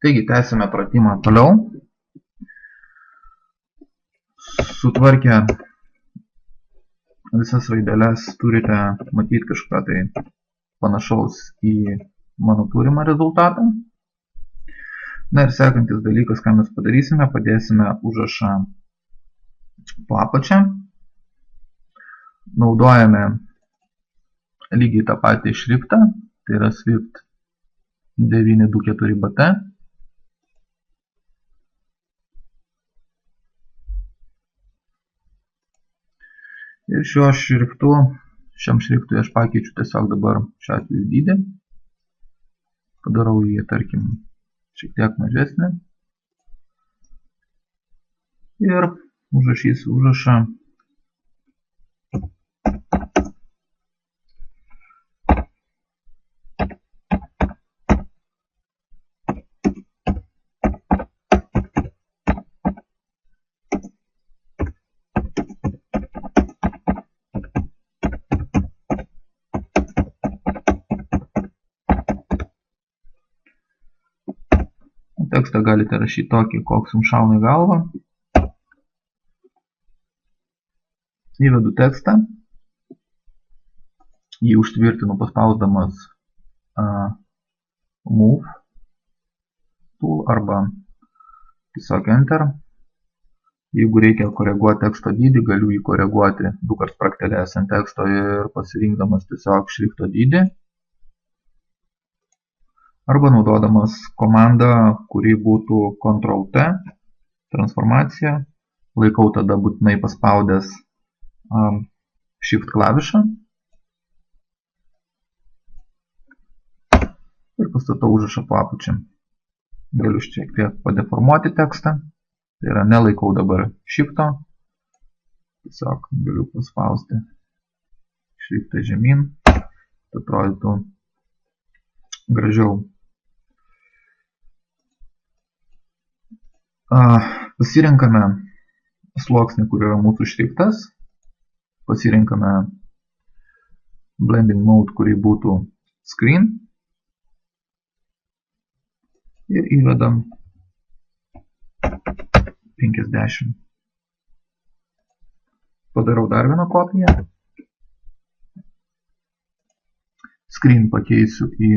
Taigi, tęsime pratimą toliau. Sutvarkę visas raideles turite matyti kažką tai panašaus į mano turimą rezultatą. Na ir sekantis dalykas, ką mes padarysime, padėsime užrašą po apačia. Naudojame lygiai tą patį šriftą, tai yra Swift 924BT. Ir šiam šriftui aš pakeičiu tiesiog dabar šiuo atveju dydį. Padarau jį, tarkim, šiek tiek mažesnį. Ir užrašysiu užrašą. Tekstą galite rašyti tokį, koks jums šauna į galvą. Įvedu tekstą. Jį užtvirtinu paspausdamas Move tool arba tiesiog Enter. Jeigu reikia koreguoti teksto dydį, galiu jį koreguoti du kart spragtelėjęs ant teksto ir pasirinkdamas tiesiog šrifto dydį. Arba naudodamas komandą, kuri būtų Ctrl+T, transformacija. Laikau tada būtinai paspaudęs Shift klavišą. Ir pastatau užrašą po apačia. Galiu šiek tiek padeformuoti tekstą. Tai yra, nelaikau dabar Shifto. Tiesiog galiu paspausti Shiftą žemyn. Tai atrodytų gražiau. Pasirenkame sluoksnį, kur yra mūsų šriftas. Pasirenkame blending mode, kurį būtų screen. Ir įvedam 50. Padarau dar vieną kopiją. Screen pakeisiu į,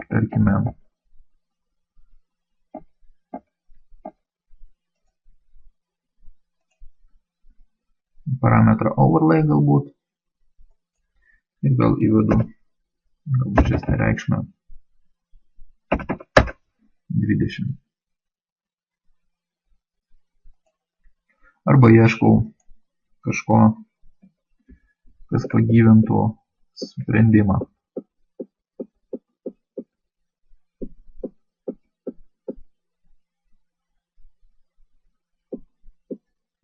tarkime, parametrą overlay galbūt. Ir vėl įvedu gal mažesnę reikšmę 20. Arba ieškau kažko, kas pagyvintų sprendimą.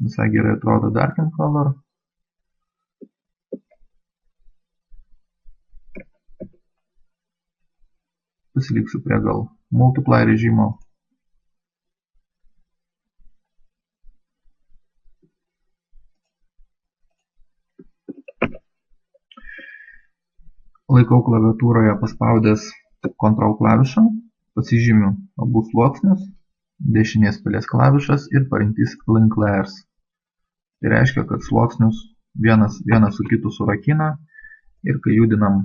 Visai gerai atrodo darken color. Pasiliksiu prie gal multiply režimo. Laikau klaviatūroje paspaudęs Ctrl klavišą, pasižymiu abu sluoksnius, dešinės pelės klavišas ir parinktis Link Layers. Tai reiškia, kad sluoksnius vienas su kitu surakina ir kai judinam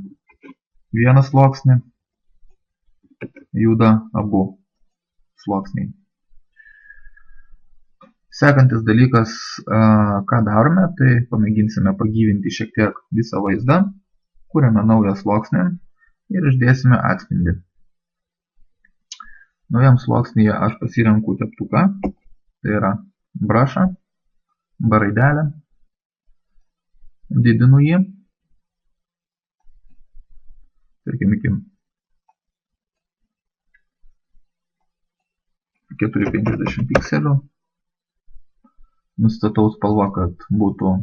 vieną sluoksnį, juda abu sluoksniai. Sekantis dalykas, ką darome, tai pamėginsime pagyvinti šiek tiek visą vaizdą, kuriame naują sluoksnį ir išdėsime atspindį. Naujam sluoksnyje aš pasirenku teptuką, tai yra brushą, raidelę, didinu jį, tarkim iki 450 pikselių, nustatau spalvą, kad būtų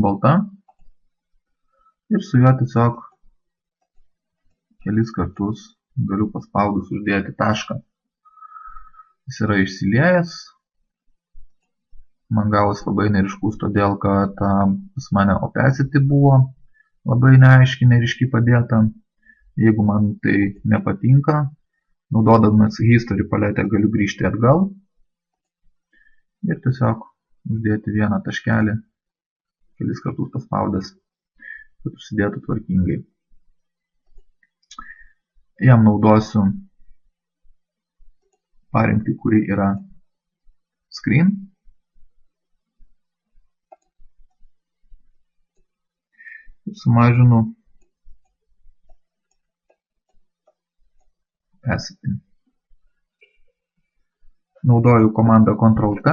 balta ir su juo tiesiog kelis kartus galiu paspaudus uždėti tašką. Jis yra išsiliejęs. Man gavos labai neryškus, todėl kad pas mane opacity buvo labai neaiški, neryški padėta. Jeigu man tai nepatinka, naudodamas history paletę galiu grįžti atgal ir tiesiog uždėti vieną taškelį, kelis kartus paspaudęs, kad užsidėtų tvarkingai. Jam naudosiu parinkti, kuri yra screen. Ir sumažinu opacity. Naudoju komandą Ctrl+T.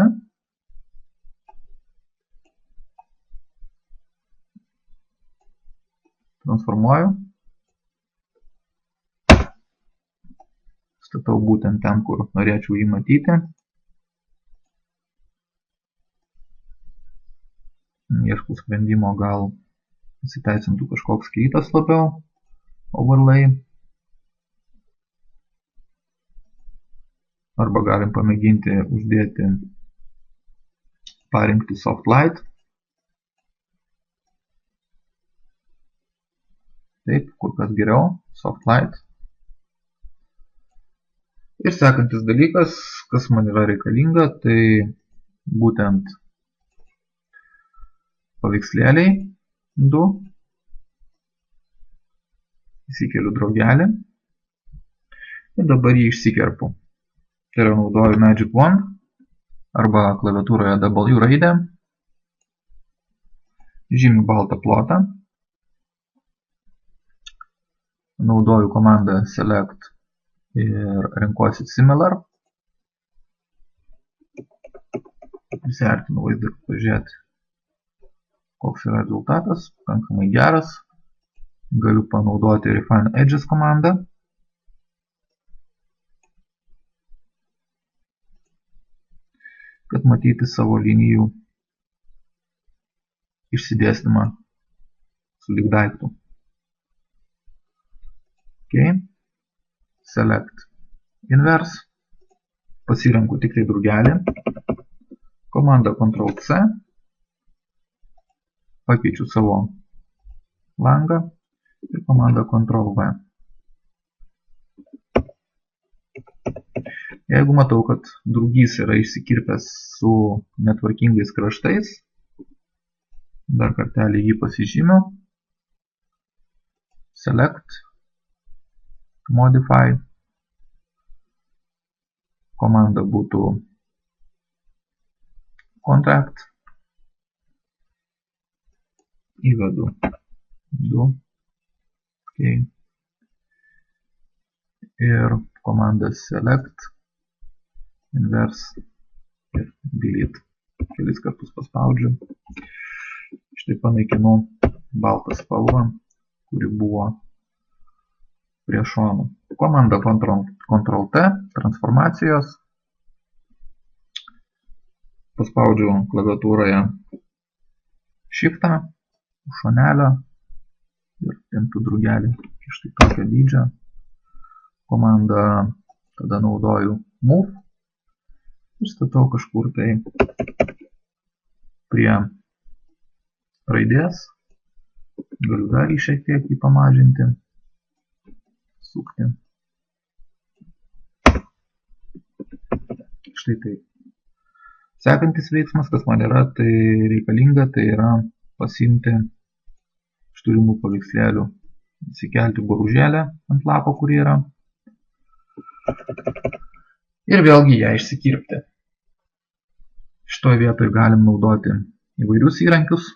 Transformuoju. Statau būtent ten, kur norėčiau jį matyti. Ieškau sprendimo, gal pasiteisintų kažkoks kitas labiau overlay. Arba galim pamėginti uždėti, parinkti soft light. Taip, kur kas geriau, soft light. Ir sekantis dalykas, kas man yra reikalinga, tai būtent paveikslėliai 2. Įsikeliu draugelį ir dabar jį išsikerpu. Tai yra naudoju Magic Wand arba klaviatūroje W raidę, žymiu baltą plotą, naudoju komandą Select ir renkuosi Similar. Prisiartinu vaizdą, pažiūrėti, koks yra rezultatas, pakankamai geras. Galiu panaudoti Refine Edges komandą. Kad matyti savo linijų išsidėstymą sulyg daiktų. Okay. Select Inverse. Pasirenku tik tai drugelį. Komanda Ctrl+C. Pakeičiu savo langą ir komanda Ctrl+V. Jeigu matau, kad drugys yra išsikirpęs su netvarkingais kraštais, dar kartelį jį pasižymiu. Select, Modify. Komanda būtų Contract. Įvedu 2. Okay. Ir komanda Select, Inverse ir Delete. Kelis kartus paspaudžiu. Štai panaikinu baltą spalvą, kuri buvo prie šonų. Komanda Ctrl+T, transformacijos. Paspaudžiu klaviatūroje Shift'ą, šonelio ir tempiu drugelį štai tokio dydžio. Komandą tada naudoju Move ir statau kažkur tai prie raidės. Galiu dar šiek tiek jį pamažinti, sukti. Štai taip. Sekantis veiksmas, kas man yra, tai reikalinga, tai yra pasiimti iš turimų paveikslėlių, įsikelti boružėlę ant lapo, kuri yra, ir vėlgi ją išsikirpti. Šitoje vietoje galim naudoti įvairius įrankius.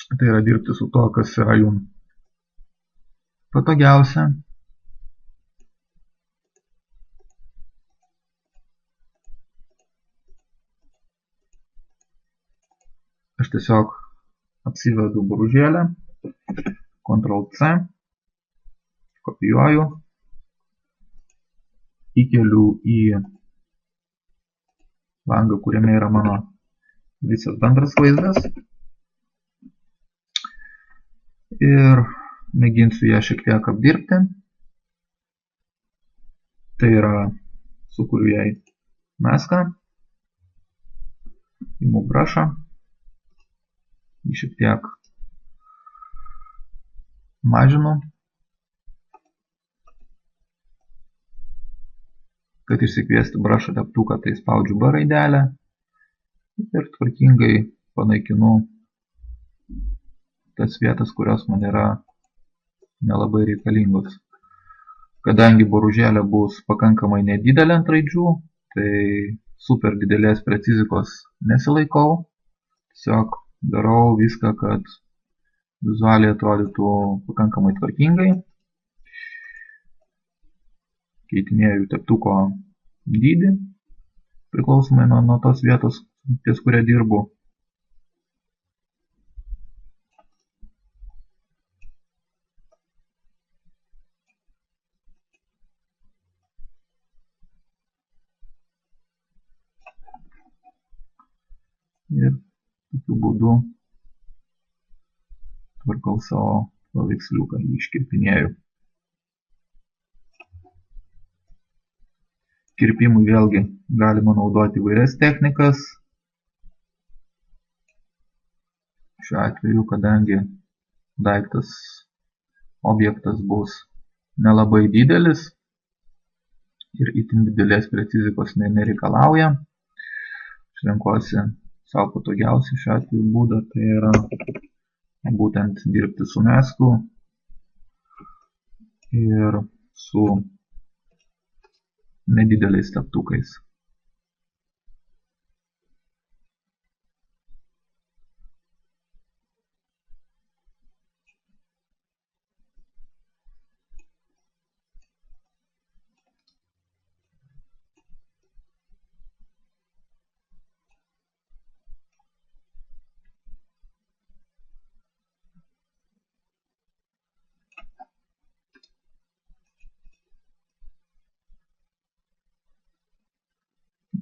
Tai yra dirbti su to, kas yra jums patogiausia. Aš tiesiog apsivedu boružėlę, Ctrl+C, kopijuoju, įkeliu į langą, kuriame yra mano visas bendras vaizdas ir mėginsiu ją šiek tiek apdirbti. Tai yra, sukuriu jai maską, imu brushą, jį šiek tiek mažinu, Kad išsikviesti brush'o teptuką, tai spaudžiu B raidelę ir tvarkingai panaikinu tas vietas, kurios man yra nelabai reikalingos. Kadangi boružėlė bus pakankamai nedidelė ant raidžių, tai super didelės precizikos nesilaikau. Tiesiog darau viską, kad vizualiai atrodytų pakankamai tvarkingai. Keitinėju teptuko dydį, priklausomai nuo tos vietos, ties kuria dirbu. Ir tokiu būdu tvarkau savo paveiksliuką, jį iškirpinėju. Kirpimui vėlgi galima naudoti įvairias technikas. Šiuo atveju, kadangi daiktas, objektas bus nelabai didelis ir itin didelės precizikos nereikalauja, aš renkuosi savo patogiausią šiuo atveju būdą, tai yra būtent dirbti su mezgu ir su nedideliais teptukais.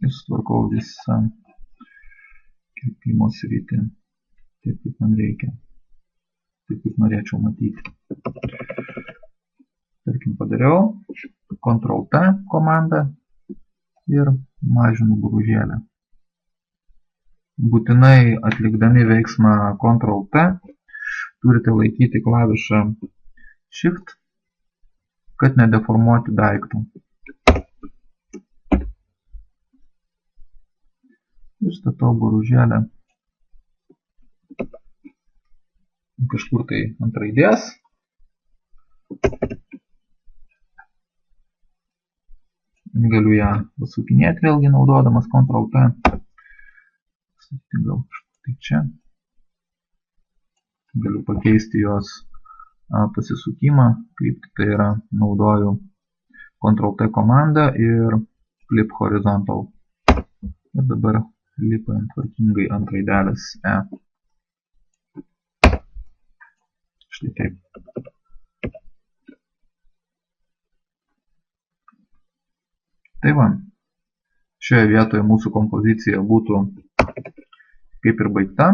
Ir sutvarkau visą kirpimo sritį taip, kaip man reikia, taip, kaip norėčiau matyti. Tarkim, padariau Ctrl+T komandą ir mažinu boružėlę. Būtinai atlikdami veiksmą Ctrl+T turite laikyti klavišą Shift, kad nedeformuoti daiktų. Ir statau boružėlę kažkur tai ant raidės. Galiu ją pasukinėti vėlgi naudodamas Ctrl+T. Gal štai čia. Galiu pakeisti jos pasisukimą, kryptį, tai yra naudoju Ctrl+T komandą ir Flip Horizontal. Ir dabar lipant tvarkingai ant raidelės E. Štai taip. Tai va, šioje vietoje mūsų kompozicija būtų kaip ir baigta.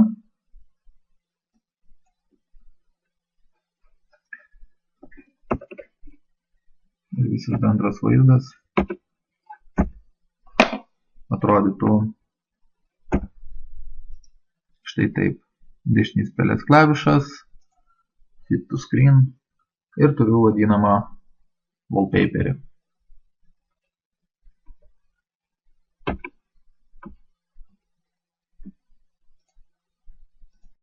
Ir visas bendras vaizdas atrodytų štai taip. Dešinės pelės klavišas, Fit to Screen ir turiu vadinamą wallpaperį.